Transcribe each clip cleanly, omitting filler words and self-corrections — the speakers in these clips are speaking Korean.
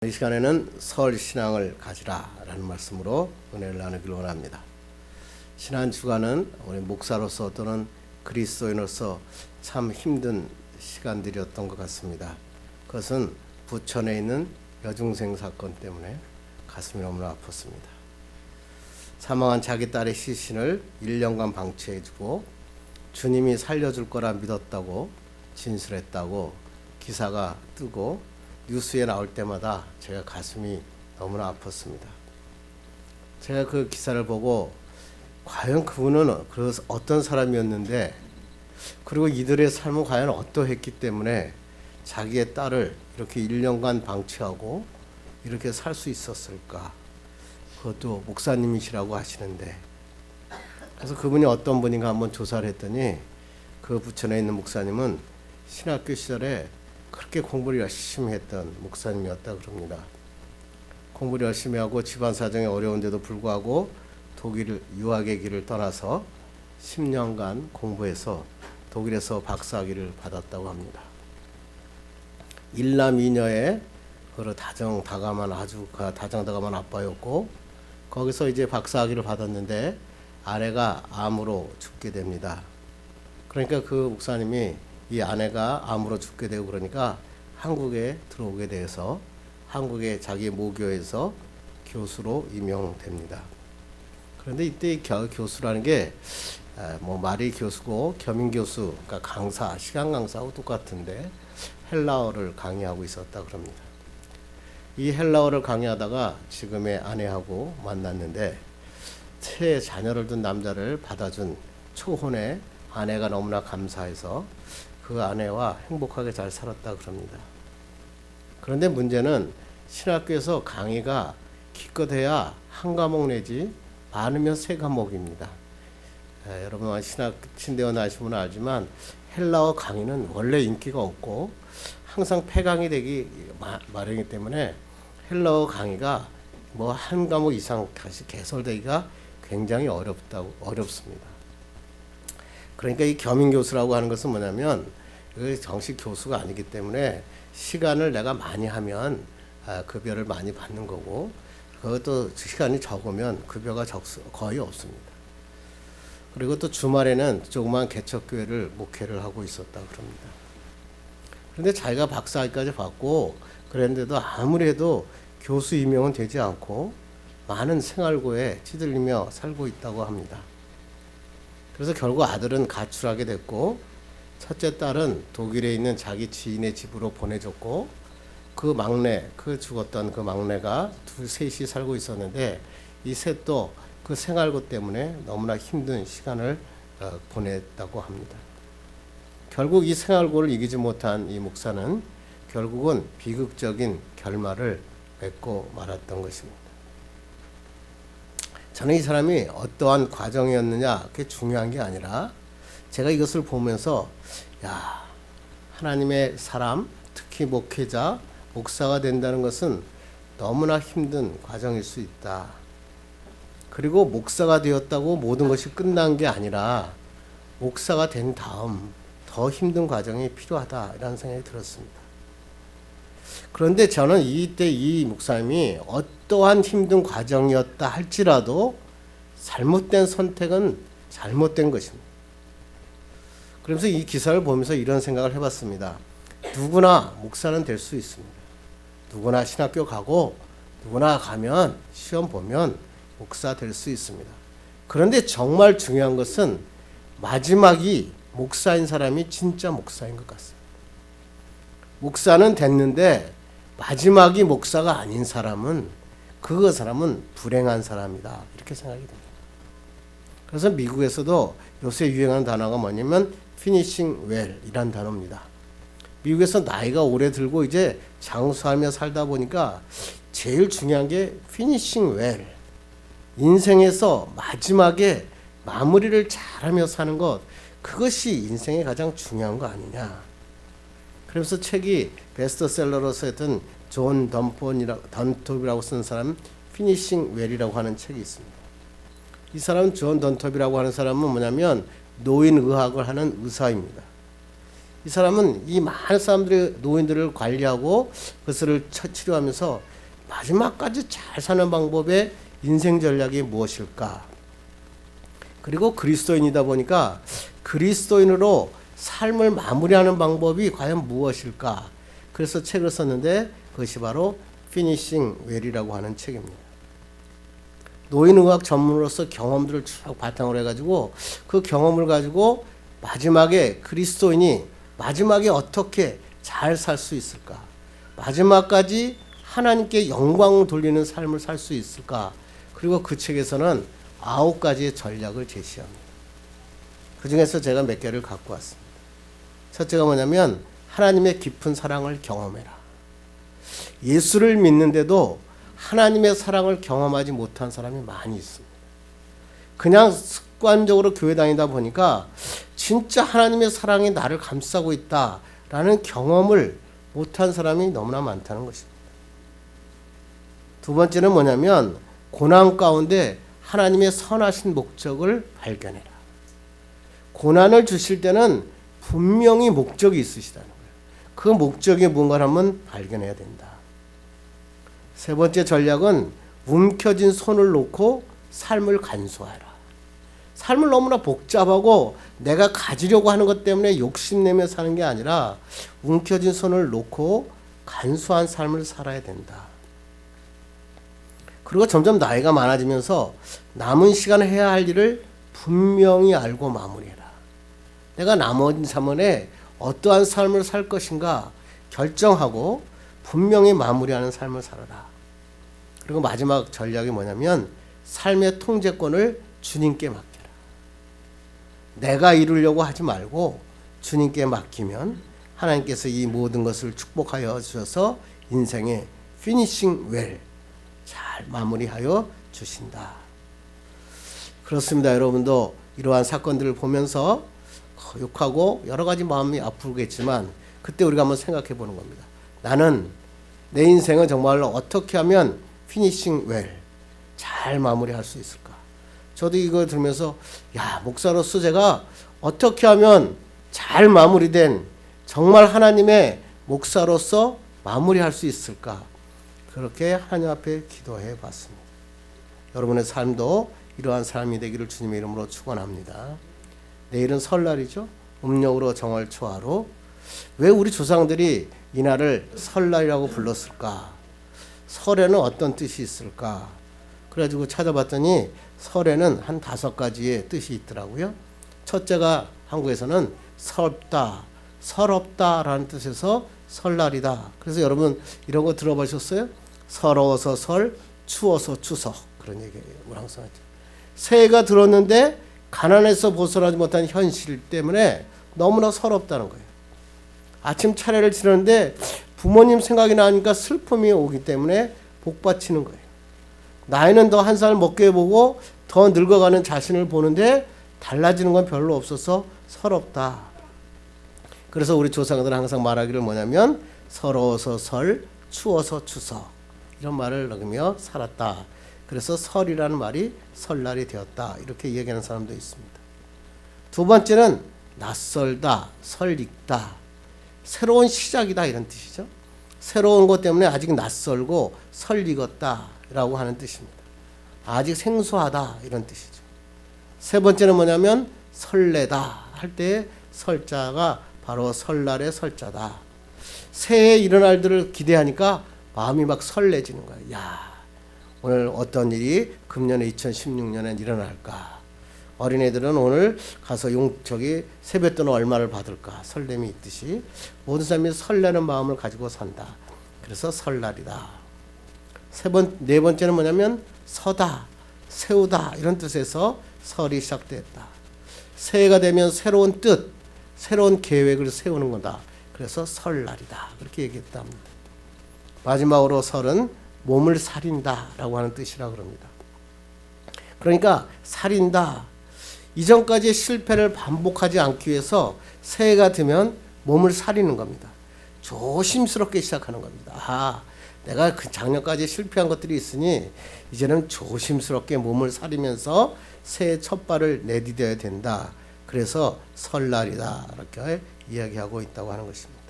이 시간에는 설 신앙을 가지라 라는 말씀으로 은혜를 나누길 원합니다. 지난 주간은 우리 목사로서 또는 그리스도인으로서 참 힘든 시간들이었던 것 같습니다. 그것은 부천에 있는 여중생 사건 때문에 가슴이 너무나 아팠습니다. 사망한 자기 딸의 시신을 1년간 방치해주고 주님이 살려줄 거라 믿었다고 진술했다고 기사가 뜨고 뉴스에 나올 때마다 제가 가슴이 너무나 아팠습니다. 제가 그 기사를 보고 과연 그분은 어떤 사람이었는데, 그리고 이들의 삶은 과연 어떠했기 때문에 자기의 딸을 이렇게 1년간 방치하고 이렇게 살 수 있었을까. 그것도 목사님이시라고 하시는데, 그래서 그분이 어떤 분인가 한번 조사를 했더니 그 부천에 있는 목사님은 신학교 시절에 그렇게 공부를 열심히 했던 목사님이었다 그럽니다. 공부를 열심히 하고 집안 사정이 어려운데도 불구하고 독일 유학의 길을 떠나서 10년간 공부해서 독일에서 박사학위를 받았다고 합니다. 일남 이녀의 다정다감한 아빠였고, 거기서 이제 박사학위를 받았는데 아내가 암으로 죽게 됩니다. 그러니까 그 목사님이 이 아내가 암으로 죽게 되고 그러니까 한국에 들어오게 돼서 한국의 자기 모교에서 교수로 임용됩니다. 그런데 이때 교수라는 게 말이 교수고 겸임 교수, 그러니까 강사, 시간 강사하고 똑같은데 헬라어를 강의하고 있었다 그럽니다. 이 헬라어를 강의하다가 지금의 아내하고 만났는데, 새 자녀를 둔 남자를 받아준 초혼의 아내가 너무나 감사해서 그 아내와 행복하게 잘 살았다 그럽니다. 그런데 문제는 신학교에서 강의가 기껏해야 한 과목 내지 많으면 세 과목입니다. 여러분 신학 신대원 하신 분은 알지만 헬라어 강의는 원래 인기가 없고 항상 폐강이 되기 마련이기 때문에 헬라어 강의가 한 과목 이상 다시 개설되기가 굉장히 어렵습니다. 그러니까 이 겸임 교수라고 하는 것은 뭐냐면 정식 교수가 아니기 때문에 시간을 내가 많이 하면 급여를 많이 받는 거고, 그것도 시간이 적으면 급여가 거의 없습니다. 그리고 또 주말에는 조그만 개척교회를 목회를 하고 있었다 그럽니다. 그런데 자기가 박사학위까지 받고 그랬는데도 아무래도 교수 임명은 되지 않고 많은 생활고에 찌들리며 살고 있다고 합니다. 그래서 결국 아들은 가출하게 됐고, 첫째 딸은 독일에 있는 자기 지인의 집으로 보내줬고, 죽었던 그 막내가 셋이 살고 있었는데, 이 셋도 그 생활고 때문에 너무나 힘든 시간을 보냈다고 합니다. 결국 이 생활고를 이기지 못한 이 목사는 결국은 비극적인 결말을 맺고 말았던 것입니다. 저는 이 사람이 어떠한 과정이었느냐 그게 중요한 게 아니라, 제가 이것을 보면서 하나님의 사람, 특히 목회자, 목사가 된다는 것은 너무나 힘든 과정일 수 있다. 그리고 목사가 되었다고 모든 것이 끝난 게 아니라 목사가 된 다음 더 힘든 과정이 필요하다라는 생각이 들었습니다. 그런데 저는 이때 이 목사님이 어떠한 힘든 과정이었다 할지라도 잘못된 선택은 잘못된 것입니다. 그러면서 이 기사를 보면서 이런 생각을 해봤습니다. 누구나 목사는 될 수 있습니다. 누구나 신학교 가고 누구나 가면 시험 보면 목사 될 수 있습니다. 그런데 정말 중요한 것은 마지막이 목사인 사람이 진짜 목사인 것 같습니다. 목사는 됐는데 마지막이 목사가 아닌 사람은 그 사람은 불행한 사람이다, 이렇게 생각이 됩니다. 그래서 미국에서도 요새 유행하는 단어가 뭐냐면 피니싱 웰이란 단어입니다. 미국에서 나이가 오래 들고 이제 장수하며 살다 보니까 제일 중요한 게 피니싱 웰, 인생에서 마지막에 마무리를 잘하며 사는 것, 그것이 인생의 가장 중요한 거 아니냐. 그래서 책이 베스트셀러로 썼던 존 던톱이라고 쓰는 사람, 피니싱 웰이라고 하는 책이 있습니다. 이 사람 존 던톱이라고 하는 사람은 뭐냐면 노인의학을 하는 의사입니다. 이 사람은 이 많은 사람들의 노인들을 관리하고 그것을 치료하면서 마지막까지 잘 사는 방법의 인생 전략이 무엇일까? 그리고 그리스도인이다 보니까 그리스도인으로 삶을 마무리하는 방법이 과연 무엇일까? 그래서 책을 썼는데 그것이 바로 피니싱 웰이라고 하는 책입니다. 노인의학 전문으로서 경험들을 쭉 바탕으로 해가지고 그 경험을 가지고 마지막에 그리스도인이 마지막에 어떻게 잘 살 수 있을까? 마지막까지 하나님께 영광을 돌리는 삶을 살 수 있을까? 그리고 그 책에서는 9가지의 전략을 제시합니다. 그 중에서 제가 몇 개를 갖고 왔습니다. 첫째가 뭐냐면 하나님의 깊은 사랑을 경험해라. 예수를 믿는데도 하나님의 사랑을 경험하지 못한 사람이 많이 있습니다. 그냥 습관적으로 교회 다니다 보니까 진짜 하나님의 사랑이 나를 감싸고 있다라는 경험을 못한 사람이 너무나 많다는 것입니다. 두 번째는 뭐냐면 고난 가운데 하나님의 선하신 목적을 발견해라. 고난을 주실 때는 분명히 목적이 있으시다는 거예요. 그 목적이 뭔가를 한번 발견해야 된다. 세 번째 전략은 움켜진 손을 놓고 삶을 간수하라. 삶을 너무나 복잡하고 내가 가지려고 하는 것 때문에 욕심내며 사는 게 아니라 움켜진 손을 놓고 간수한 삶을 살아야 된다. 그리고 점점 나이가 많아지면서 남은 시간에 해야 할 일을 분명히 알고 마무리해라. 내가 남은 삶에 어떠한 삶을 살 것인가 결정하고 분명히 마무리하는 삶을 살아라. 그리고 마지막 전략이 뭐냐면 삶의 통제권을 주님께 맡겨라. 내가 이루려고 하지 말고 주님께 맡기면 하나님께서 이 모든 것을 축복하여 주셔서 인생의 피니싱 웰 잘 마무리하여 주신다. 그렇습니다. 여러분도 이러한 사건들을 보면서 욕하고 여러 가지 마음이 아프겠지만 그때 우리가 한번 생각해 보는 겁니다. 나는 내 인생은 정말로 어떻게 하면 피니싱 웰 잘 마무리할 수 있을까? 저도 이거 들으면서 야, 목사로서 제가 어떻게 하면 잘 마무리된 정말 하나님의 목사로서 마무리할 수 있을까? 그렇게 하나님 앞에 기도해 봤습니다. 여러분의 삶도 이러한 삶이 되기를 주님의 이름으로 축원합니다. 내일은 설날이죠. 음력으로 정월 초하루. 왜 우리 조상들이 이날을 설날이라고 불렀을까? 설에는 어떤 뜻이 있을까? 그래가지고 찾아봤더니 설에는 한 5가지의 뜻이 있더라고요. 첫째가 한국에서는 서럽다라는 뜻에서 설날이다. 그래서 여러분 이런 거 들어보셨어요? 서러워서 설, 추워서 추석. 그런 얘기를 항상 하죠. 새해가 들었는데 가난해서 벗어나지 못한 현실 때문에 너무나 서럽다는 거예요. 아침 차례를 치르는데 부모님 생각이 나니까 슬픔이 오기 때문에 복받치는 거예요. 나이는 더 한 살 먹게 보고 더 늙어가는 자신을 보는데 달라지는 건 별로 없어서 서럽다. 그래서 우리 조상들은 항상 말하기를 뭐냐면 서러워서 설, 추워서 추석 이런 말을 넣으며 살았다. 그래서 설이라는 말이 설날이 되었다. 이렇게 얘기하는 사람도 있습니다. 두 번째는 낯설다, 설익다. 새로운 시작이다 이런 뜻이죠. 새로운 것 때문에 아직 낯설고 설익었다 라고 하는 뜻입니다. 아직 생소하다 이런 뜻이죠. 세 번째는 뭐냐면 설레다 할 때 설자가 바로 설날의 설자다. 새해 일어날 일들을 기대하니까 마음이 막 설레지는 거예요. 야, 오늘 어떤 일이 금년에 2016년에 일어날까? 어린애들은 오늘 가서 세뱃돈 얼마를 받을까? 설렘이 있듯이 모든 사람이 설레는 마음을 가지고 산다. 그래서 설날이다. 네 번째는 뭐냐면 서다, 세우다 이런 뜻에서 설이 시작됐다. 새해가 되면 새로운 뜻, 새로운 계획을 세우는 거다. 그래서 설날이다. 그렇게 얘기했다 합니다. 마지막으로 설은 몸을 사린다라고 하는 뜻이라고 합니다. 그러니까 살인다. 이전까지의 실패를 반복하지 않기 위해서 새해가 되면 몸을 사리는 겁니다. 조심스럽게 시작하는 겁니다. 아, 내가 그 작년까지 실패한 것들이 있으니 이제는 조심스럽게 몸을 사리면서 새해 첫 발을 내디뎌야 된다. 그래서 설날이다. 이렇게 이야기하고 있다고 하는 것입니다.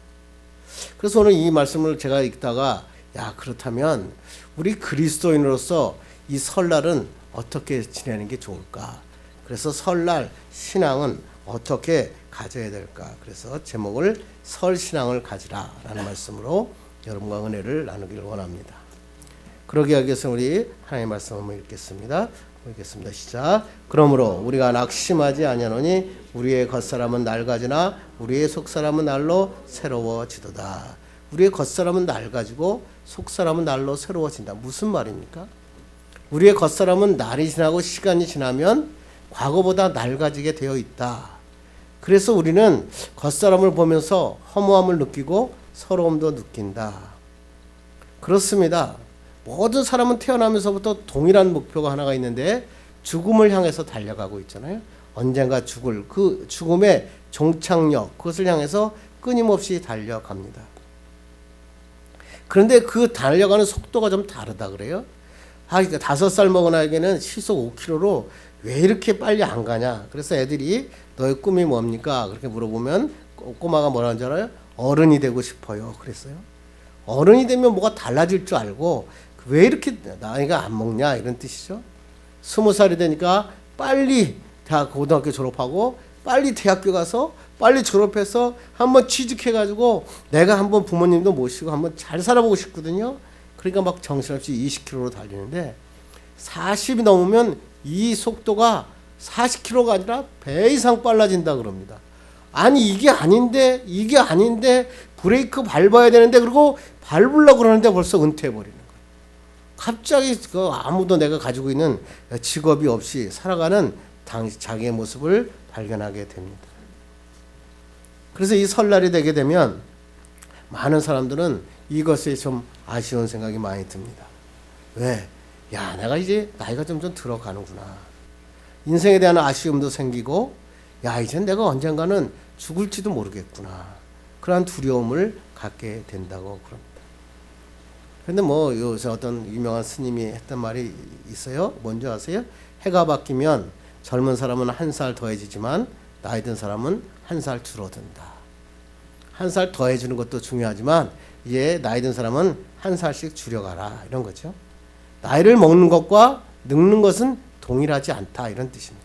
그래서 오늘 이 말씀을 제가 읽다가 야, 그렇다면 우리 그리스도인으로서 이 설날은 어떻게 지내는 게 좋을까? 그래서 설날 신앙은 어떻게 가져야 될까? 그래서 제목을 설 신앙을 가지라라는 말씀으로 여러분과 은혜를 나누기를 원합니다. 그러기 위해서 우리 하나님의 말씀 한번 읽겠습니다. 시작. 그러므로 우리가 낙심하지 아니하노니 우리의 겉사람은 낡아지나 우리의 속사람은 날로 새로워지도다. 우리의 겉사람은 낡아지고 속사람은 날로 새로워진다. 무슨 말입니까? 우리의 겉사람은 날이 지나고 시간이 지나면 과거보다 낡아지게 되어 있다. 그래서 우리는 겉사람을 보면서 허무함을 느끼고 서러움도 느낀다. 그렇습니다. 모든 사람은 태어나면서부터 동일한 목표가 하나가 있는데 죽음을 향해서 달려가고 있잖아요. 언젠가 죽을 그 죽음의 종착역, 그것을 향해서 끊임없이 달려갑니다. 그런데 그 달려가는 속도가 좀 다르다 그래요. 그러니까 5살 먹은 아이에게는 시속 5km로 왜 이렇게 빨리 안 가냐. 그래서 애들이 너의 꿈이 뭡니까? 그렇게 물어보면 꼬마가 뭐라는 줄 알아요? 어른이 되고 싶어요. 그랬어요. 어른이 되면 뭐가 달라질 줄 알고 왜 이렇게 나이가 안 먹냐 이런 뜻이죠. 20살이 되니까 빨리 고등학교 졸업하고 빨리 대학교 가서 빨리 졸업해서 한번 취직해가지고 내가 한번 부모님도 모시고 한번 잘 살아보고 싶거든요. 그러니까 막 정신없이 20km로 달리는데 40이 넘으면 이 속도가 40km가 아니라 배 이상 빨라진다 그럽니다. 아니 이게 아닌데 브레이크 밟아야 되는데 그리고 밟으려고 그러는데 벌써 은퇴해버리는 거예요. 갑자기 아무도 내가 가지고 있는 직업이 없이 살아가는 자기의 모습을 발견하게 됩니다. 그래서 이 설날이 되게 되면 많은 사람들은 이것에 좀 아쉬운 생각이 많이 듭니다. 왜? 야, 내가 이제 나이가 좀 들어가는구나. 인생에 대한 아쉬움도 생기고 야, 이젠 내가 언젠가는 죽을지도 모르겠구나. 그러한 두려움을 갖게 된다고 그럽니다. 그런데 뭐 요새 어떤 유명한 스님이 했던 말이 있어요. 뭔지 아세요? 해가 바뀌면 젊은 사람은 1살 더해지지만 나이 든 사람은 1살 줄어든다. 1살 더해주는 것도 중요하지만 이제 나이 든 사람은 1살씩 줄여가라 이런 거죠. 나이를 먹는 것과 늙는 것은 동일하지 않다 이런 뜻입니다.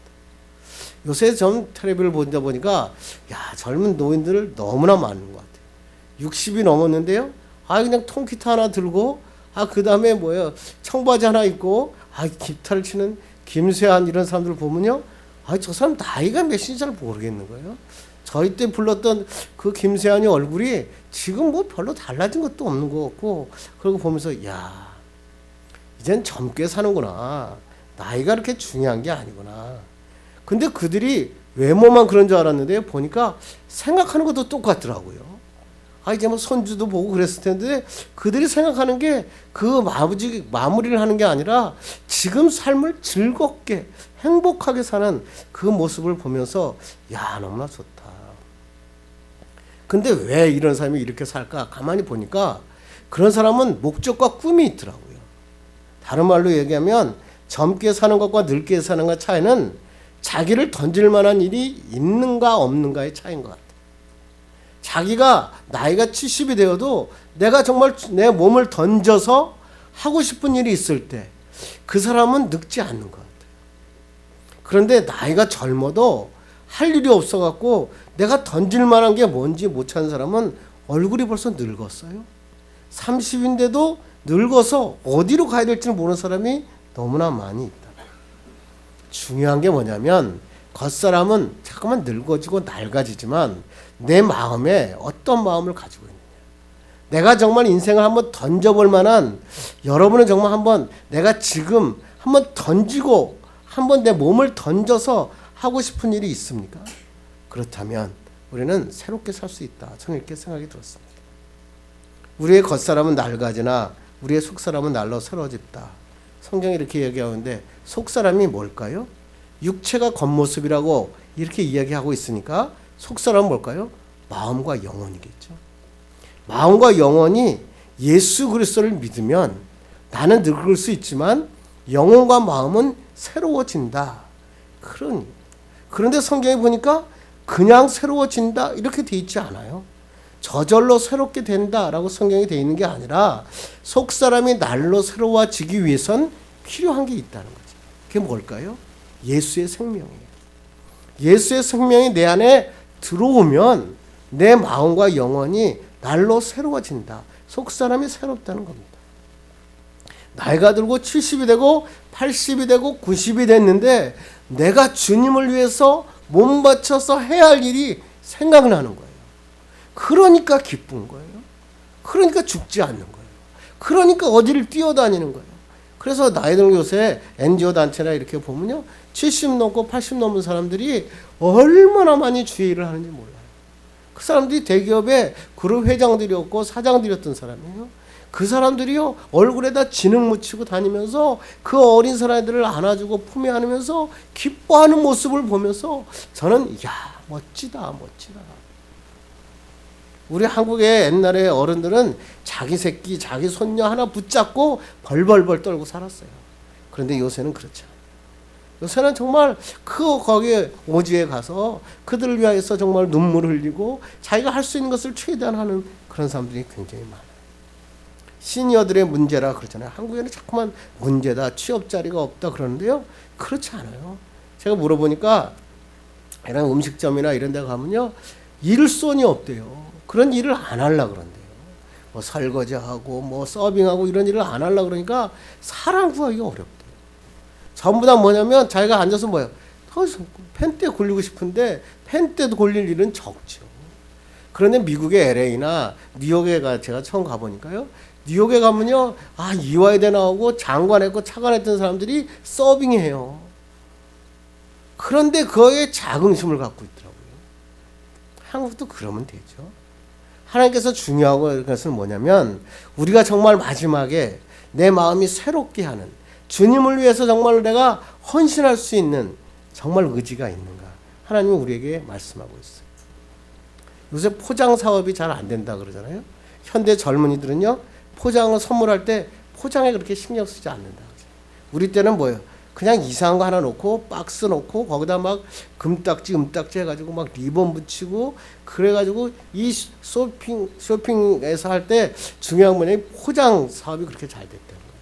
요새 좀 텔레비를 보다 보니까 야, 젊은 노인들 너무나 많은 것 같아요. 60이 넘었는데요. 그냥 통기타 하나 들고 그 다음에 뭐예요? 청바지 하나 입고 기타를 치는 김세한 이런 사람들 보면요. 저 사람 나이가 몇인지 잘 모르겠는 거예요. 저희 때 불렀던 그 김세한이 얼굴이 지금 뭐 별로 달라진 것도 없는 것 같고 그러고 보면서 야, 이젠 젊게 사는구나. 나이가 그렇게 중요한 게 아니구나. 근데 그들이 외모만 그런 줄 알았는데 보니까 생각하는 것도 똑같더라고요. 이제 뭐 손주도 보고 그랬을 텐데 그들이 생각하는 게 그 마무리를 하는 게 아니라 지금 삶을 즐겁게 행복하게 사는 그 모습을 보면서 야, 너무나 좋다. 근데 왜 이런 사람이 이렇게 살까? 가만히 보니까 그런 사람은 목적과 꿈이 있더라고요. 다른 말로 얘기하면 젊게 사는 것과 늙게 사는 것 차이는 자기를 던질 만한 일이 있는가 없는가의 차이인 것 같아요. 자기가 나이가 70이 되어도 내가 정말 내 몸을 던져서 하고 싶은 일이 있을 때 그 사람은 늙지 않는 것 같아요. 그런데 나이가 젊어도 할 일이 없어갖고 내가 던질 만한 게 뭔지 못 찾는 사람은 얼굴이 벌써 늙었어요. 30인데도 늙어서 어디로 가야 될지 모르는 사람이 너무나 많이 있다. 중요한 게 뭐냐면 겉사람은 자꾸만 늙어지고 낡아지지만 내 마음에 어떤 마음을 가지고 있느냐. 내가 정말 인생을 한번 던져볼 만한 여러분은 정말 한번 내가 지금 한번 던지고 한번 내 몸을 던져서 하고 싶은 일이 있습니까? 그렇다면 우리는 새롭게 살 수 있다. 저는 이렇게 생각이 들었습니다. 우리의 겉사람은 낡아지나 우리의 속사람은 날로 새로워집다. 성경이 이렇게 얘기하는데 속사람이 뭘까요? 육체가 겉모습이라고 이렇게 이야기하고 있으니까 속사람은 뭘까요? 마음과 영혼이겠죠. 마음과 영혼이 예수 그리스도를 믿으면 나는 늙을 수 있지만 영혼과 마음은 새로워진다. 그런데 성경에 보니까 그냥 새로워진다 이렇게 돼 있지 않아요. 저절로 새롭게 된다라고 성경에 되어 있는 게 아니라 속사람이 날로 새로워지기 위해선 필요한 게 있다는 거죠. 그게 뭘까요? 예수의 생명이에요. 예수의 생명이 내 안에 들어오면 내 마음과 영혼이 날로 새로워진다. 속사람이 새롭다는 겁니다. 나이가 들고 70이 되고 80이 되고 90이 됐는데 내가 주님을 위해서 몸 바쳐서 해야 할 일이 생각나는 거예요. 그러니까 기쁜 거예요. 그러니까 죽지 않는 거예요. 그러니까 어디를 뛰어다니는 거예요. 그래서 나이 들고 요새 NGO 단체나 이렇게 보면요, 70 넘고 80 넘은 사람들이 얼마나 많이 주의 일을 하는지 몰라요. 그 사람들이 대기업의 그룹 회장들이었고 사장들이었던 사람이에요. 그 사람들이요, 얼굴에다 진흙 묻히고 다니면서 그 어린 사람들을 안아주고 품에 안으면서 기뻐하는 모습을 보면서 저는 멋지다. 우리 한국의 옛날에 어른들은 자기 새끼, 자기 손녀 하나 붙잡고 벌벌벌 떨고 살았어요. 그런데 요새는 그렇죠. 요새는 정말 거기에 오지에 가서 그들을 위해서 정말 눈물을 흘리고 자기가 할 수 있는 것을 최대한 하는 그런 사람들이 굉장히 많아요. 시니어들의 문제라 그러잖아요. 한국에는 자꾸만 문제다, 취업 자리가 없다 그러는데요. 그렇지 않아요. 제가 물어보니까 이런 음식점이나 이런 데 가면요, 일손이 없대요. 그런 일을 안 하려고 그런대요. 뭐 설거지하고 뭐 서빙하고 이런 일을 안 하려고 그러니까 사람 구하기가 어렵대요. 전부 다 뭐냐면 자기가 앉아서 펜대 굴리고 싶은데 펜대도 굴릴 일은 적죠. 그런데 미국의 LA나 뉴욕에 제가 처음 가보니까요, 뉴욕에 가면요, 이화여대 나오고 장관했고 차관했던 사람들이 서빙해요. 그런데 거기에 자긍심을 갖고 있더라고요. 한국도 그러면 되죠. 하나님께서 중요한 것은 뭐냐면 우리가 정말 마지막에 내 마음이 새롭게 하는, 주님을 위해서 정말 내가 헌신할 수 있는 정말 의지가 있는가, 하나님은 우리에게 말씀하고 있어요. 요새 포장 사업이 잘 안 된다 그러잖아요. 현대 젊은이들은요, 포장을 선물할 때 포장에 그렇게 신경 쓰지 않는다. 우리 때는 뭐예요? 그냥 이상한 거 하나 놓고 박스 놓고 거기다 막 금딱지 해가지고 막 리본 붙이고 그래가지고 이 쇼핑에서 할 때 중요한 뭐냐면 포장 사업이 그렇게 잘 됐다는 거예요.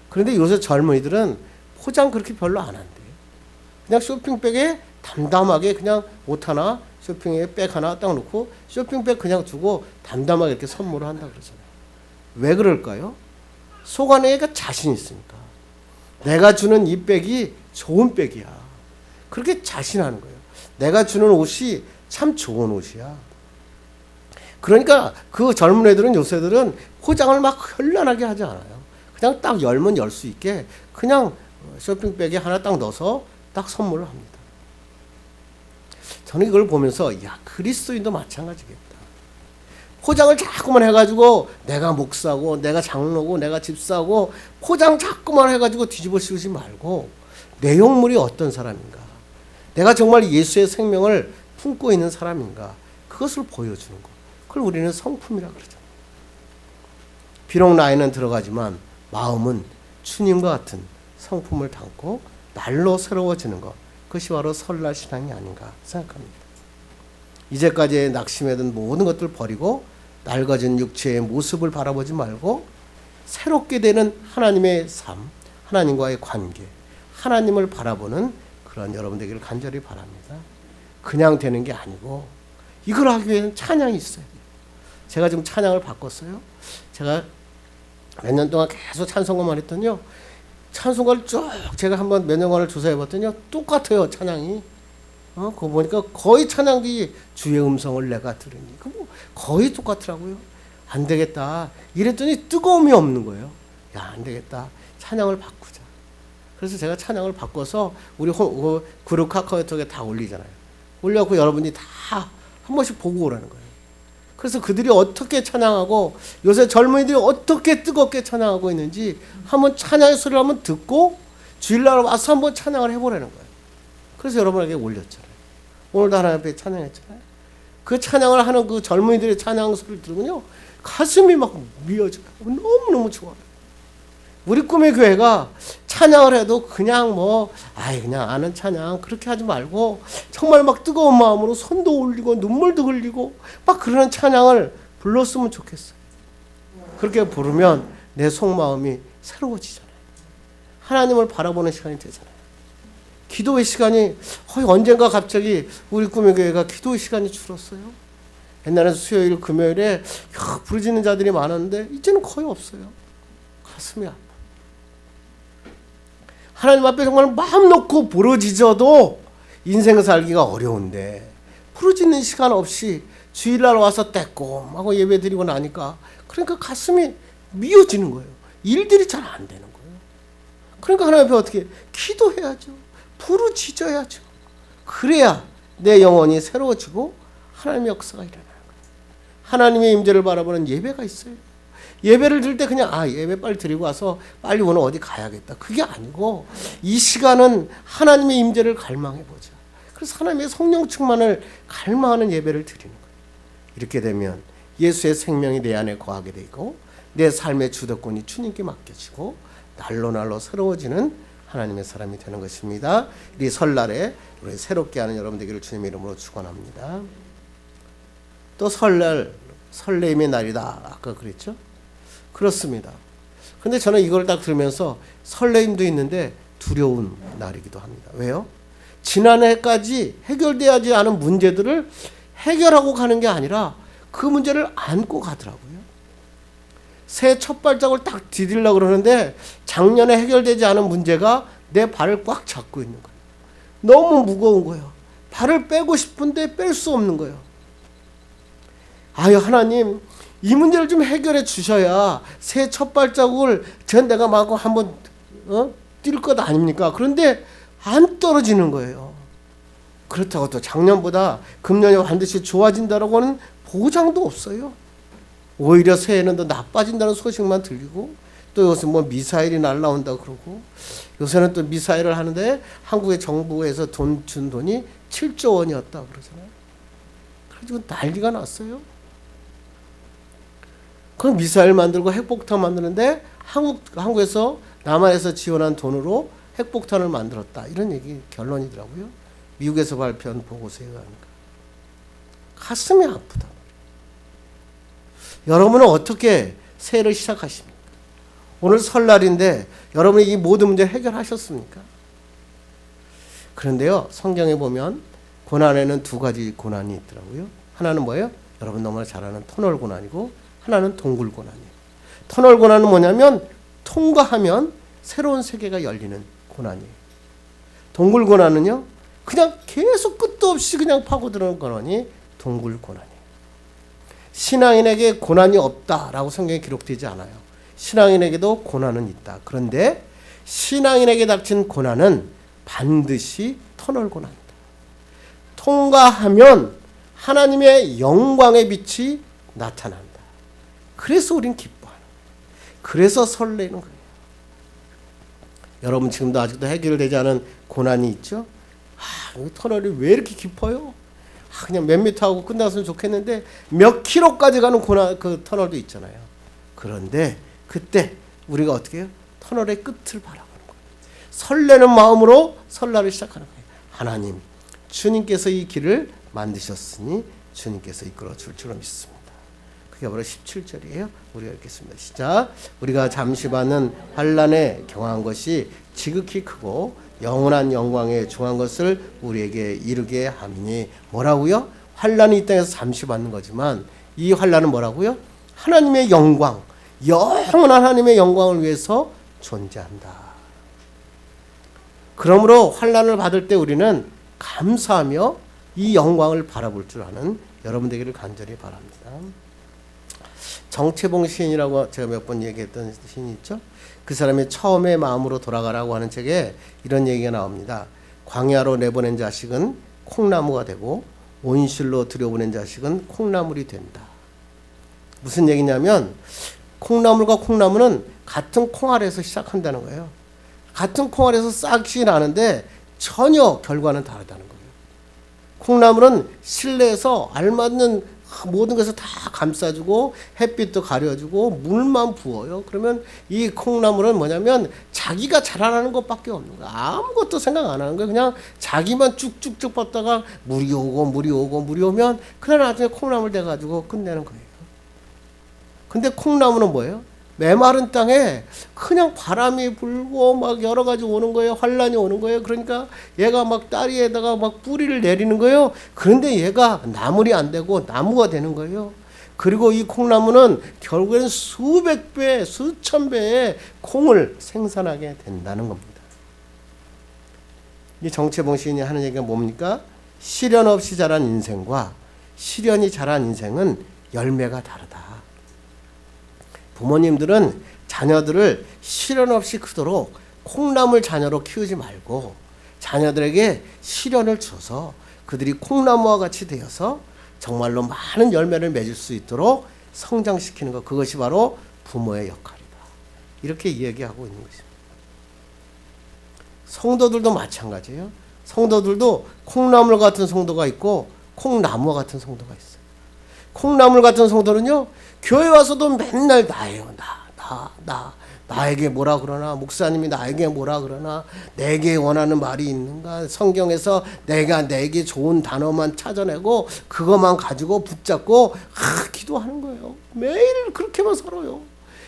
그런데 요새 젊은이들은 포장 그렇게 별로 안 한대요. 그냥 쇼핑백에 담담하게 그냥 옷 하나, 쇼핑에 백 하나 딱 놓고 쇼핑백 그냥 주고 담담하게 이렇게 선물을 한다 그러잖아요. 왜 그럴까요? 속 안에 애가 자신 있으니까. 내가 주는 이 백이 좋은 백이야. 그렇게 자신하는 거예요. 내가 주는 옷이 참 좋은 옷이야. 그러니까 그 젊은 애들은, 요새들은 포장을 막 현란하게 하지 않아요. 그냥 딱 열면 열 수 있게 그냥 쇼핑백에 하나 딱 넣어서 딱 선물을 합니다. 저는 이걸 보면서 그리스도인도 마찬가지겠다. 포장을 자꾸만 해가지고 내가 목사고 내가 장로고 내가 집사고 포장 자꾸만 해가지고 뒤집어 씌우지 말고 내용물이 어떤 사람인가, 내가 정말 예수의 생명을 품고 있는 사람인가, 그것을 보여주는 것, 그걸 우리는 성품이라고 그러잖아요. 비록 나이는 들어가지만 마음은 주님과 같은 성품을 담고 날로 새로워지는 것, 그것이 바로 설날 신앙이 아닌가 생각합니다. 이제까지 낙심했던 모든 것들을 버리고 낡아진 육체의 모습을 바라보지 말고 새롭게 되는 하나님의 삶, 하나님과의 관계, 하나님을 바라보는 그런 여러분 되기를 간절히 바랍니다. 그냥 되는 게 아니고 이걸 하기 위해서는 찬양이 있어야 돼요. 제가 지금 찬양을 바꿨어요. 제가 몇 년 동안 계속 찬송가만 했더니요, 찬송가를 쭉 제가 한번 몇 년간을 조사해 봤더니요, 똑같아요, 찬양이. 그거 보니까 거의 찬양이 주의 음성을 내가 들으니 거의 똑같더라고요. 안 되겠다 이랬더니 뜨거움이 없는 거예요. 안 되겠다, 찬양을 바꾸자. 그래서 제가 찬양을 바꿔서 우리 그룹 카카오톡에 다 올리잖아요. 올려갖고 여러분이 다 한 번씩 보고 오라는 거예요. 그래서 그들이 어떻게 찬양하고 요새 젊은이들이 어떻게 뜨겁게 찬양하고 있는지 한번 찬양의 소리를 한번 듣고 주일날 와서 한번 찬양을 해보라는 거예요. 그래서 여러분에게 올렸잖아요. 오늘도 하나님 앞에 찬양했잖아요. 그 찬양을 하는 그 젊은이들의 찬양 소리를 들으면요, 가슴이 막 미어져요. 너무너무 좋아요. 우리 꿈의 교회가 찬양을 해도 그냥 그냥 아는 찬양 그렇게 하지 말고 정말 막 뜨거운 마음으로 손도 올리고 눈물도 흘리고 막 그러는 찬양을 불렀으면 좋겠어요. 그렇게 부르면 내 속마음이 새로워지잖아요. 하나님을 바라보는 시간이 되잖아요. 기도의 시간이 언젠가 갑자기 우리 꿈의 교회가 기도의 시간이 줄었어요. 옛날에는 수요일 금요일에 부르짖는 자들이 많았는데 이제는 거의 없어요. 가슴이 아파. 하나님 앞에 정말 마음 놓고 부르짖어도 인생 살기가 어려운데 부르짖는 시간 없이 주일날 와서 떼꼼하고 예배 드리고 나니까 그러니까 가슴이 미어지는 거예요. 일들이 잘 안 되는 거예요. 그러니까 하나님 앞에 어떻게 기도해야죠. 부르짖어야죠. 그래야 내 영혼이 새로워지고 하나님의 역사가 일어나는 거예요. 하나님의 임재를 바라보는 예배가 있어요. 예배를 드릴 때 그냥 예배 빨리 드리고 와서 빨리 오늘 어디 가야겠다. 그게 아니고 이 시간은 하나님의 임재를 갈망해보자. 그래서 하나님의 성령 충만을 갈망하는 예배를 드리는 거예요. 이렇게 되면 예수의 생명이 내 안에 거하게 되고 내 삶의 주도권이 주님께 맡겨지고 날로 새로워지는 하나님의 사람이 되는 것입니다. 이 설날에 우리 새롭게 하는 여러분 되기를 주님의 이름으로 축원합니다. 또 설날 설레임의 날이다. 아까 그랬죠? 그렇습니다. 근데 저는 이걸 딱 들으면서 설레임도 있는데 두려운 날이기도 합니다. 왜요? 지난해까지 해결되지 않은 문제들을 해결하고 가는 게 아니라 그 문제를 안고 가더라고요. 새해 첫 발짝을 딱 디디려고 그러는데 작년에 해결되지 않은 문제가 내 발을 꽉 잡고 있는 거예요. 너무 무거운 거예요. 발을 빼고 싶은데 뺄 수 없는 거예요. 하나님 이 문제를 좀 해결해 주셔야 새해 첫 발자국을 내가 마구 한번 뛸 것 아닙니까? 그런데 안 떨어지는 거예요. 그렇다고 또 작년보다 금년에 반드시 좋아진다라고 하는 보장도 없어요. 오히려 새해는 더 나빠진다는 소식만 들리고 또 요새 미사일이 날라온다고 그러고 요새는 또 미사일을 하는데 한국의 정부에서 준 돈이 7조 원이었다고 그러잖아요. 그래가지고 난리가 났어요. 그 미사일 만들고 핵폭탄 만드는데 한국에서 남한에서 지원한 돈으로 핵폭탄을 만들었다. 이런 얘기 결론이더라고요. 미국에서 발표한 보고서에 의하니까. 가슴이 아프다. 여러분은 어떻게 새해를 시작하십니까? 오늘 설날인데 여러분이 이 모든 문제 해결하셨습니까? 그런데요, 성경에 보면 고난에는 두 가지 고난이 있더라고요. 하나는 뭐예요? 여러분 너무나 잘 아는 터널 고난이고 하나는 동굴 고난이에요. 터널 고난은 뭐냐면 통과하면 새로운 세계가 열리는 고난이에요. 동굴 고난은요, 그냥 계속 끝도 없이 그냥 파고드는 고난이 동굴 고난이에요. 신앙인에게 고난이 없다라고 성경에 기록되지 않아요. 신앙인에게도 고난은 있다. 그런데 신앙인에게 닥친 고난은 반드시 터널 고난이다. 통과하면 하나님의 영광의 빛이 나타난다. 그래서 우린 기뻐하는 거예요. 그래서 설레는 거예요. 여러분 지금도 아직도 해결되지 않은 고난이 있죠? 이 터널이 왜 이렇게 깊어요? 그냥 몇 미터 하고 끝났으면 좋겠는데 몇 킬로까지 가는 그 터널도 있잖아요. 그런데 그때 우리가 어떻게 해요? 터널의 끝을 바라보는 거예요. 설레는 마음으로 설날을 시작하는 거예요. 하나님, 주님께서 이 길을 만드셨으니 주님께서 이끌어 줄 줄로 믿습니다. 그게 바로 17절이에요. 우리가 읽겠습니다. 시작. 우리가 잠시 받는 환난에 경한 것이 지극히 크고 영원한 영광에 중한 것을 우리에게 이루게 함이니. 뭐라고요? 환난이 이 땅에서 잠시 받는 거지만 이 환난은 뭐라고요? 하나님의 영광, 영원한 하나님의 영광을 위해서 존재한다. 그러므로 환난을 받을 때 우리는 감사하며 이 영광을 바라볼 줄 아는 여러분 되기를 간절히 바랍니다. 정채봉 시인이라고 제가 몇 번 얘기했던 시인이 있죠. 그 사람이 처음에 마음으로 돌아가라고 하는 책에 이런 얘기가 나옵니다. 광야로 내보낸 자식은 콩나무가 되고 온실로 들여보낸 자식은 콩나물이 된다. 무슨 얘기냐면 콩나물과 콩나무는 같은 콩알에서 시작한다는 거예요. 같은 콩알에서 싹이 나는데 전혀 결과는 다르다는 거예요. 콩나물은 실내에서 알맞는 모든 것을 다 감싸주고 햇빛도 가려주고 물만 부어요. 그러면 이 콩나물은 뭐냐면 자기가 자라나는 것밖에 없는 거야. 아무것도 생각 안 하는 거야. 그냥 자기만 쭉쭉쭉 뻗다가 물이 오면 그날 나중에 콩나물 돼가지고 끝내는 거예요. 근데 콩나물은 뭐예요? 메마른 땅에 그냥 바람이 불고 막 여러 가지 오는 거예요. 환란이 오는 거예요. 그러니까 얘가 막 다리에다가 막 뿌리를 내리는 거예요. 그런데 얘가 나물이 안 되고 나무가 되는 거예요. 그리고 이 콩나무는 결국에는 수백 배, 수천 배의 콩을 생산하게 된다는 겁니다. 이 정채봉 시인이 하는 얘기가 뭡니까? 시련 없이 자란 인생과 시련이 자란 인생은 열매가 다르다. 부모님들은 자녀들을 시련 없이 크도록 콩나물 자녀로 키우지 말고 자녀들에게 시련을 줘서 그들이 콩나무와 같이 되어서 정말로 많은 열매를 맺을 수 있도록 성장시키는 것, 그것이 바로 부모의 역할이다. 이렇게 이야기하고 있는 것입니다. 성도들도 마찬가지예요. 성도들도 콩나물 같은 성도가 있고 콩나무 같은 성도가 있어요. 콩나물 같은 성도는요, 교회 와서도 맨날 나예요. 나에게 뭐라 그러나, 목사님이 나에게 뭐라 그러나, 내게 원하는 말이 있는가, 성경에서 내게 좋은 단어만 찾아내고 그것만 가지고 붙잡고 기도하는 거예요. 매일 그렇게만 살아요.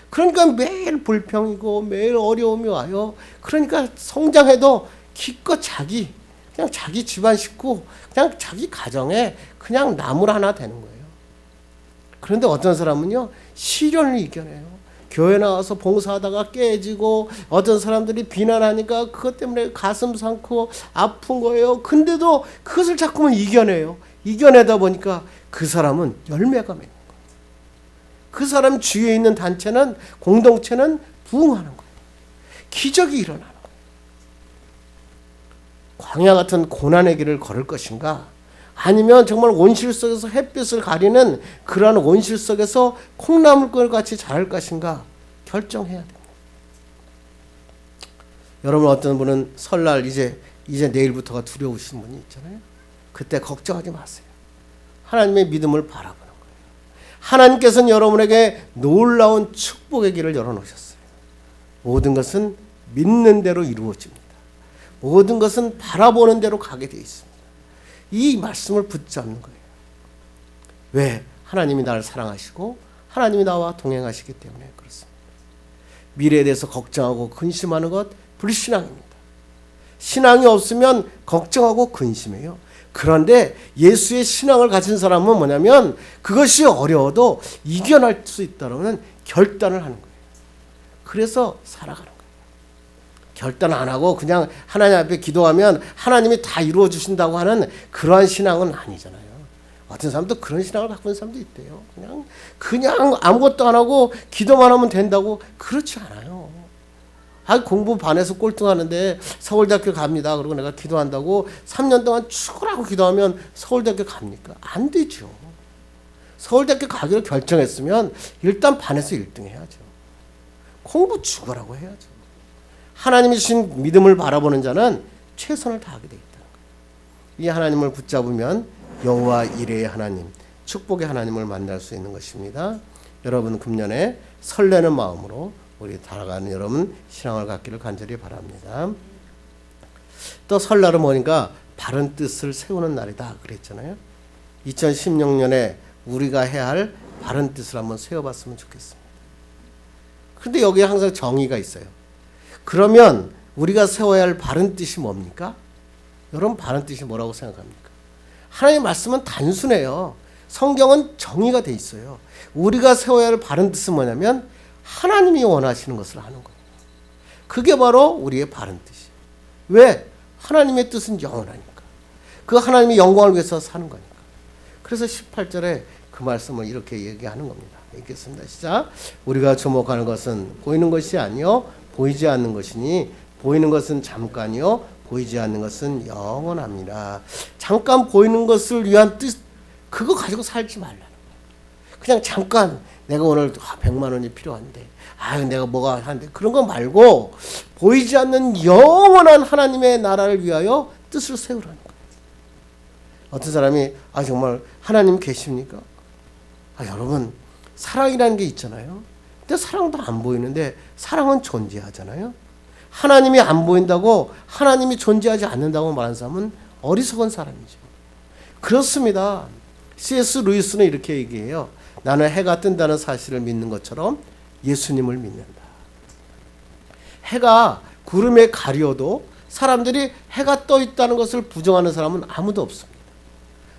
그러니까 매일 불평이고 매일 어려움이 와요. 그러니까 성장해도 기껏 그냥 자기 집안 식구, 그냥 자기 가정에 그냥 나물 하나 되는 거예요. 그런데 어떤 사람은요, 시련을 이겨내요. 교회 나와서 봉사하다가 깨지고, 어떤 사람들이 비난하니까 그것 때문에 가슴 상고 아픈 거예요. 근데도 그것을 자꾸만 이겨내요. 이겨내다 보니까 그 사람은 열매가 맺는 거예요. 그 사람 주위에 있는 단체는, 공동체는 부흥하는 거예요. 기적이 일어나는 거예요. 광야 같은 고난의 길을 걸을 것인가? 아니면 정말 온실 속에서 햇빛을 가리는 그러한 온실 속에서 콩나물걸 같이 자랄 것인가 결정해야 됩니다. 여러분, 어떤 분은 설날 이제 내일부터가 두려우신 분이 있잖아요. 그때 걱정하지 마세요. 하나님의 믿음을 바라보는 거예요. 하나님께서는 여러분에게 놀라운 축복의 길을 열어놓으셨어요. 모든 것은 믿는 대로 이루어집니다. 모든 것은 바라보는 대로 가게 되어 있습니다. 이 말씀을 붙잡는 거예요. 왜? 하나님이 나를 사랑하시고 하나님이 나와 동행하시기 때문에 그렇습니다. 미래에 대해서 걱정하고 근심하는 것 불신앙입니다. 신앙이 없으면 걱정하고 근심해요. 그런데 예수의 신앙을 가진 사람은 뭐냐면 그것이 어려워도 이겨낼 수 있다는 결단을 하는 거예요. 그래서 살아가는 거예요. 결단 안 하고 그냥 하나님 앞에 기도하면 하나님이 다 이루어 주신다고 하는 그러한 신앙은 아니잖아요. 어떤 사람도 그런 신앙을 갖고 있는 사람도 있대요. 그냥 아무것도 안 하고 기도만 하면 된다고. 그렇지 않아요. 공부 반에서 꼴등하는데 서울대학교 갑니다. 그리고 내가 기도한다고 3년 동안 죽으라고 기도하면 서울대학교 갑니까? 안 되죠. 서울대학교 가기로 결정했으면 일단 반에서 1등 해야죠. 공부 죽으라고 해야죠. 하나님이 주신 믿음을 바라보는 자는 최선을 다하게 되어 있다는 거예요. 이 하나님을 붙잡으면 여호와 이레의 하나님, 축복의 하나님을 만날 수 있는 것입니다. 여러분, 금년에 설레는 마음으로 우리 살아가는 여러분 신앙을 갖기를 간절히 바랍니다. 또 설날은 뭐니까 바른 뜻을 세우는 날이다 그랬잖아요. 2016년에 우리가 해야 할 바른 뜻을 한번 세워봤으면 좋겠습니다. 그런데 여기에 항상 정의가 있어요. 그러면 우리가 세워야 할 바른 뜻이 뭡니까? 여러분, 바른 뜻이 뭐라고 생각합니까? 하나님의 말씀은 단순해요. 성경은 정의가 돼 있어요. 우리가 세워야 할 바른 뜻은 뭐냐면 하나님이 원하시는 것을 하는 거예요. 그게 바로 우리의 바른 뜻이에요. 왜? 하나님의 뜻은 영원하니까. 그 하나님의 영광을 위해서 사는 거니까. 그래서 18절에 그 말씀을 이렇게 얘기하는 겁니다. 읽겠습니다. 시작. 우리가 주목하는 것은 보이는 것이 아니요 보이지 않는 것이니 보이는 것은 잠깐이요 보이지 않는 것은 영원합니다. 잠깐 보이는 것을 위한 뜻, 그거 가지고 살지 말라는 거예요. 그냥 잠깐 내가 오늘 100만 원이 필요한데 내가 뭐가 하는데 그런 거 말고 보이지 않는 영원한 하나님의 나라를 위하여 뜻을 세우라는 거예요. 어떤 사람이 정말 하나님 계십니까? 여러분, 사랑이라는 게 있잖아요. 근데 사랑도 안 보이는데 사랑은 존재하잖아요. 하나님이 안 보인다고, 하나님이 존재하지 않는다고 말하는 사람은 어리석은 사람이죠. 그렇습니다. C.S. 루이스는 이렇게 얘기해요. 나는 해가 뜬다는 사실을 믿는 것처럼 예수님을 믿는다. 해가 구름에 가려도 사람들이 해가 떠 있다는 것을 부정하는 사람은 아무도 없습니다.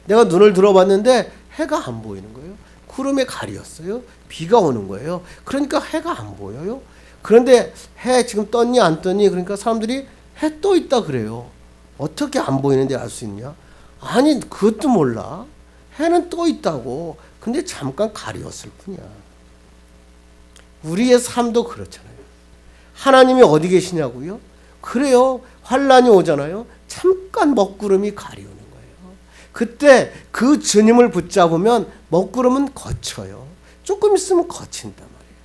내가 눈을 들어봤는데 해가 안 보이는 거예요. 구름에 가렸어요. 비가 오는 거예요. 그러니까 해가 안 보여요. 그런데 해 지금 떴니 안 떴니? 그러니까 사람들이 해 떠 있다 그래요. 어떻게 안 보이는데 알 수 있냐? 아니, 그것도 몰라. 해는 떠 있다고. 근데 잠깐 가렸을 뿐이야. 우리의 삶도 그렇잖아요. 하나님이 어디 계시냐고요? 그래요. 환란이 오잖아요. 잠깐 먹구름이 가리우는 거예요. 그때 그 주님을 붙잡으면 먹구름은 거쳐요. 조금 있으면 거친단 말이에요.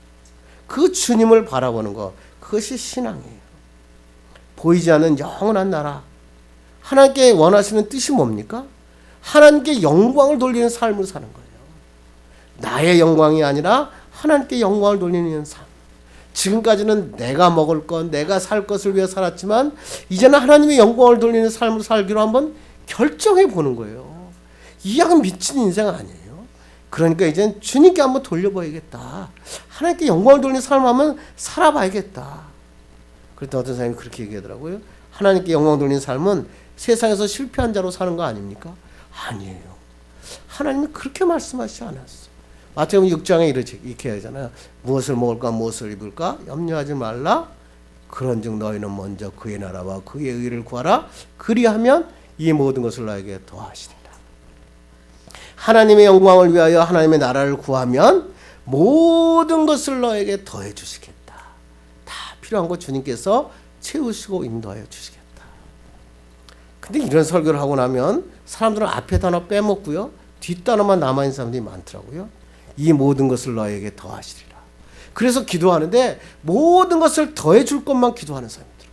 그 주님을 바라보는 것, 그것이 신앙이에요. 보이지 않는 영원한 나라. 하나님께 원하시는 뜻이 뭡니까? 하나님께 영광을 돌리는 삶을 사는 거예요. 나의 영광이 아니라 하나님께 영광을 돌리는 삶. 지금까지는 내가 먹을 것, 내가 살 것을 위해 살았지만 이제는 하나님의 영광을 돌리는 삶을 살기로 한번 결정해 보는 거예요. 이 약은 미친 인생 아니에요. 그러니까 이제는 주님께 한번 돌려봐야겠다. 하나님께 영광을 돌리는 삶을 한번 살아봐야겠다. 그랬더니 어떤 사람이 그렇게 얘기하더라고요. 하나님께 영광 돌리는 삶은 세상에서 실패한 자로 사는 거 아닙니까? 아니에요. 하나님이 그렇게 말씀하시지 않았어. 마태복음 6장에 이렇게 하잖아요. 무엇을 먹을까 무엇을 입을까 염려하지 말라. 그런즉 너희는 먼저 그의 나라와 그의 의를 구하라. 그리하면 이 모든 것을 너에게 더하시리라. 하나님의 영광을 위하여 하나님의 나라를 구하면 모든 것을 너에게 더해 주시겠다. 다 필요한 것 주님께서 채우시고 인도하여 주시겠다. 근데 이런 설교를 하고 나면 사람들은 앞에 단어 빼먹고요. 뒷 단어만 남아있는 사람들이 많더라고요. 이 모든 것을 너에게 더하시리라. 그래서 기도하는데 모든 것을 더해 줄 것만 기도하는 사람들.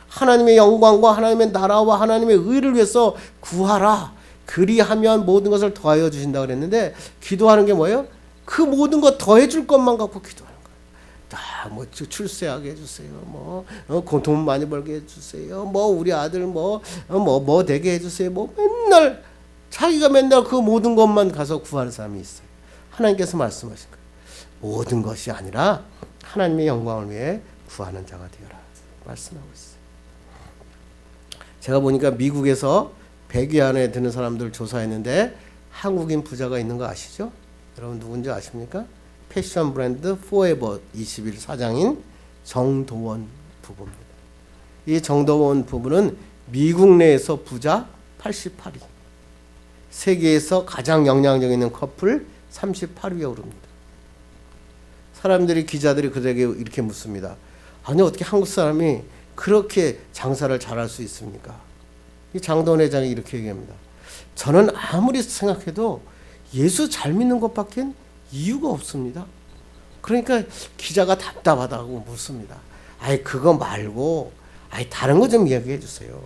하나님의 영광과 하나님의 나라와 하나님의 의를 위해서 구하라. 그리하면 모든 것을 더하여 주신다 그랬는데 기도하는 게 뭐예요? 그 모든 것 더해 줄 것만 갖고 기도하는 거예요. 뭐 출세하게 해주세요. 돈 많이 벌게 해주세요. 우리 아들 뭐 되게 해주세요. 맨날 자기가 맨날 그 모든 것만 가서 구하는 사람이 있어요. 하나님께서 말씀하신 거예요. 모든 것이 아니라 하나님의 영광을 위해 구하는 자가 되어라. 말씀하고 있어요. 제가 보니까 미국에서 100위 안에 드는 사람들 조사했는데 한국인 부자가 있는 거 아시죠? 여러분 누군지 아십니까? 패션 브랜드 포에버 21 사장인 정도원 부부입니다. 이 정도원 부부는 미국 내에서 부자 88위, 세계에서 가장 영향력 있는 커플 38위에 오릅니다. 사람들이 기자들이 그들에게 이렇게 묻습니다. 아니 어떻게 한국 사람이 그렇게 장사를 잘할 수 있습니까? 이 장도원 회장이 이렇게 얘기합니다. 저는 아무리 생각해도 예수 잘 믿는 것밖에 이유가 없습니다. 그러니까 기자가 답답하다고 묻습니다. 아이 그거 말고 다른 거 좀 이야기해 주세요.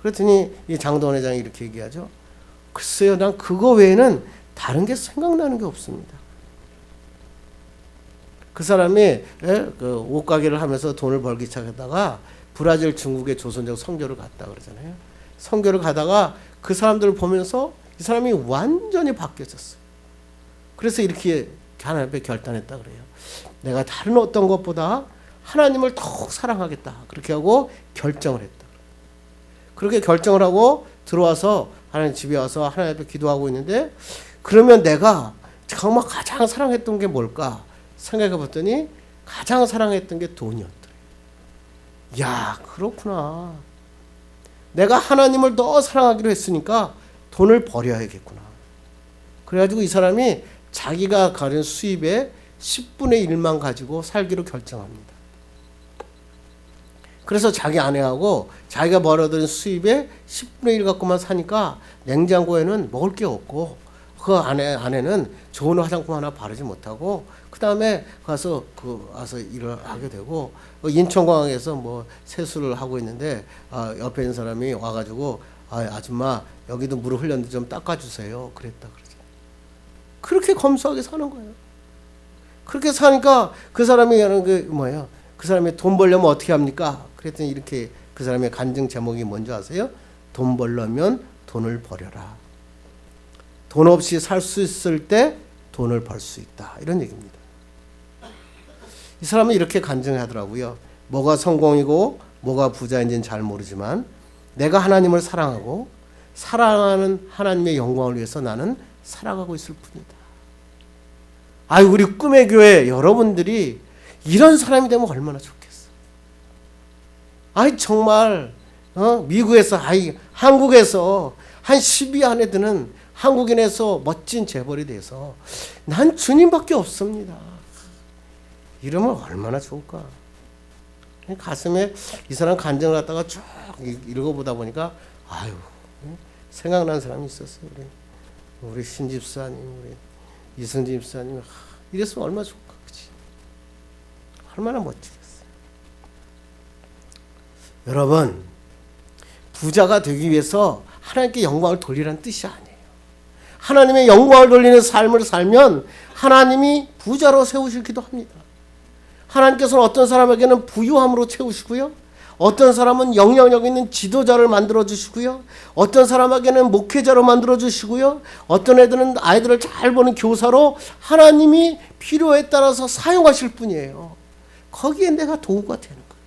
그랬더니 이 장도원 회장이 이렇게 얘기하죠. 글쎄요, 난 그거 외에는 다른 게 생각나는 게 없습니다. 그 사람이 그 옷가게를 하면서 돈을 벌기 시작하다가 브라질, 중국의 조선족 선교를 갔다 그러잖아요. 선교를 가다가 그 사람들을 보면서 이 사람이 완전히 바뀌어졌어요. 그래서 이렇게 하나님 앞에 결단했다 그래요. 내가 다른 어떤 것보다 하나님을 더욱 사랑하겠다. 그렇게 하고 결정을 했다. 그렇게 결정을 하고 들어와서 하나님 집에 와서 하나님 앞에 기도하고 있는데 그러면 내가 정말 가장 사랑했던 게 뭘까 생각해 봤더니 가장 사랑했던 게 돈이었더래요. 야, 그렇구나. 내가 하나님을 더 사랑하기로 했으니까 돈을 버려야겠구나. 그래가지고 이 사람이 자기가 가진 수입의 10분의 1만 가지고 살기로 결정합니다. 그래서 자기 아내하고 자기가 벌어들인 수입의 10분의 1 갖고만 사니까 냉장고에는 먹을 게 없고 그 아내는 좋은 화장품 하나 바르지 못하고 그 다음에 가서 일을 하게 되고 인천공항에서 세수를 하고 있는데 옆에 있는 사람이 와가지고 아줌마 여기도 물을 흘렸는데 좀 닦아주세요. 그랬다 그러죠. 그렇게 검소하게 사는 거예요. 그렇게 사니까 그 사람이 하는 게 뭐예요? 그 사람이 돈 벌려면 어떻게 합니까? 그랬더니 이렇게 그 사람의 간증 제목이 뭔지 아세요? 돈 벌려면 돈을 버려라. 돈 없이 살 수 있을 때 돈을 벌 수 있다. 이런 얘기입니다. 이 사람은 이렇게 간증하더라고요. 뭐가 성공이고 뭐가 부자인지는 잘 모르지만 내가 하나님을 사랑하고 사랑하는 하나님의 영광을 위해서 나는 살아가고 있을 뿐이다. 아유, 우리 꿈의 교회 여러분들이 이런 사람이 되면 얼마나 좋겠어. 아이, 정말 미국에서, 한국에서 한 10위 안에 드는 한국인에서 멋진 재벌이 돼서 난 주님밖에 없습니다. 이러면 얼마나 좋을까. 가슴에 이 사람 간증을 갖다가 쭉 읽어보다 보니까 아유, 생각나는 사람이 있었어요. 우리 신 집사님, 우리 이승진 집사님, 이랬으면 얼마나 좋을까, 그치? 얼마나 멋지겠어요. 여러분, 부자가 되기 위해서 하나님께 영광을 돌리라는 뜻이 아니에요. 하나님의 영광을 돌리는 삶을 살면 하나님이 부자로 세우시기도 합니다. 하나님께서는 어떤 사람에게는 부유함으로 채우시고요. 어떤 사람은 영향력 있는 지도자를 만들어 주시고요. 어떤 사람에게는 목회자로 만들어 주시고요. 어떤 애들은 아이들을 잘 보는 교사로 하나님이 필요에 따라서 사용하실 뿐이에요. 거기에 내가 도구가 되는 거예요.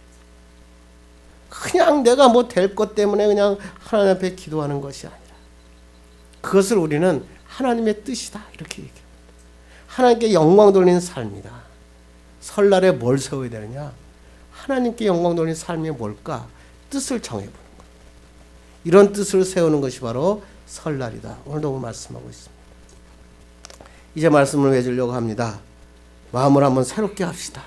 그냥 내가 뭐 될 것 때문에 그냥 하나님 앞에 기도하는 것이 아니라 그것을 우리는 하나님의 뜻이다 이렇게 얘기합니다. 하나님께 영광 돌리는 삶이다. 설날에 뭘 세워야 되느냐? 하나님께 영광 돌리는 삶이 뭘까? 뜻을 정해보는 거예요. 이런 뜻을 세우는 것이 바로 설날이다. 오늘도 말씀하고 있습니다. 이제 말씀을 맺으려고 합니다. 마음을 한번 새롭게 합시다.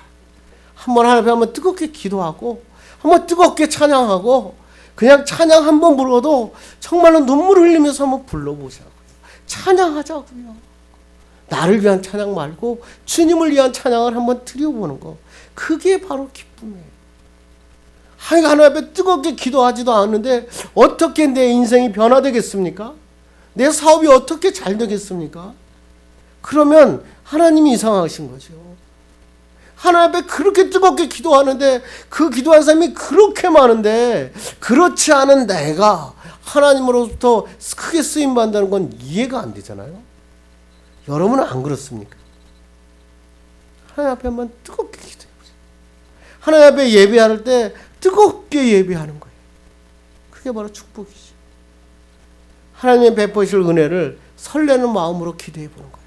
한번 하나님 앞에 한번 뜨겁게 기도하고 한번 뜨겁게 찬양하고 그냥 찬양 한번 불러도 정말로 눈물 흘리면서 한번 불러보자고요. 찬양하자고요. 나를 위한 찬양 말고 주님을 위한 찬양을 한번 드려보는 거. 그게 바로 기쁨이에요. 하나님 앞에 뜨겁게 기도하지도 않는데 어떻게 내 인생이 변화되겠습니까? 내 사업이 어떻게 잘 되겠습니까? 그러면 하나님이 이상하신 거죠. 하나님 앞에 그렇게 뜨겁게 기도하는데 그 기도한 사람이 그렇게 많은데 그렇지 않은 내가 하나님으로부터 크게 쓰임받는다는 건 이해가 안 되잖아요. 여러분은 안 그렇습니까? 하나님 앞에 한번 뜨겁게 기도해보세요. 하나님 앞에 예배할 때 뜨겁게 예배하는 거예요. 그게 바로 축복이죠. 하나님의 베푸실 은혜를 설레는 마음으로 기도해보는 거예요.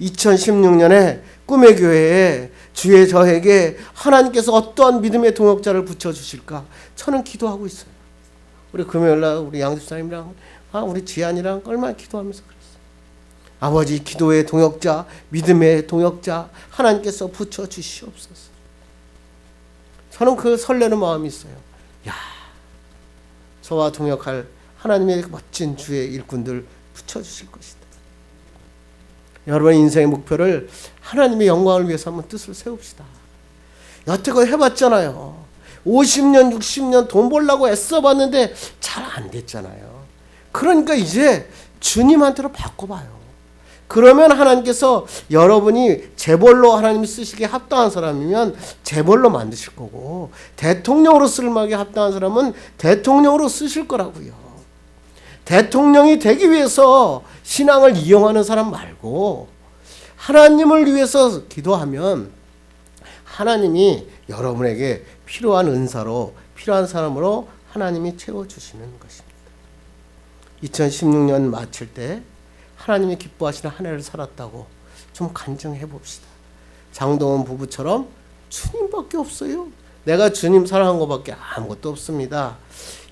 2016년에 꿈의 교회에 주의 저에게 하나님께서 어떠한 믿음의 동역자를 붙여주실까 저는 기도하고 있어요. 우리 금요일날 우리 양집사님이랑 우리 지안이랑 얼마나 기도하면서 그랬어요. 아버지, 기도의 동역자, 믿음의 동역자 하나님께서 붙여주시옵소서. 저는 그 설레는 마음이 있어요. 야, 저와 동역할 하나님의 멋진 주의 일꾼들 붙여주실 것이다. 여러분의 인생의 목표를 하나님의 영광을 위해서 한번 뜻을 세웁시다. 여태껏 해봤잖아요. 50년, 60년 돈 벌려고 애써봤는데 잘 안 됐잖아요. 그러니까 이제 주님한테로 바꿔봐요. 그러면 하나님께서 여러분이 재벌로 하나님이 쓰시기에 합당한 사람이면 재벌로 만드실 거고 대통령으로 쓸만하게 합당한 사람은 대통령으로 쓰실 거라고요. 대통령이 되기 위해서 신앙을 이용하는 사람 말고 하나님을 위해서 기도하면 하나님이 여러분에게 필요한 은사로 필요한 사람으로 하나님이 채워주시는 것입니다. 2016년 마칠 때 하나님이 기뻐하시는 한 해를 살았다고 좀 간증해 봅시다. 장동원 부부처럼 주님밖에 없어요. 내가 주님 사랑한 것밖에 아무것도 없습니다.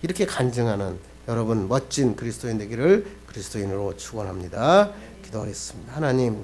이렇게 간증하는 여러분 멋진 그리스도인 되기를 그리스도인으로 축원합니다. 기도하겠습니다. 하나님,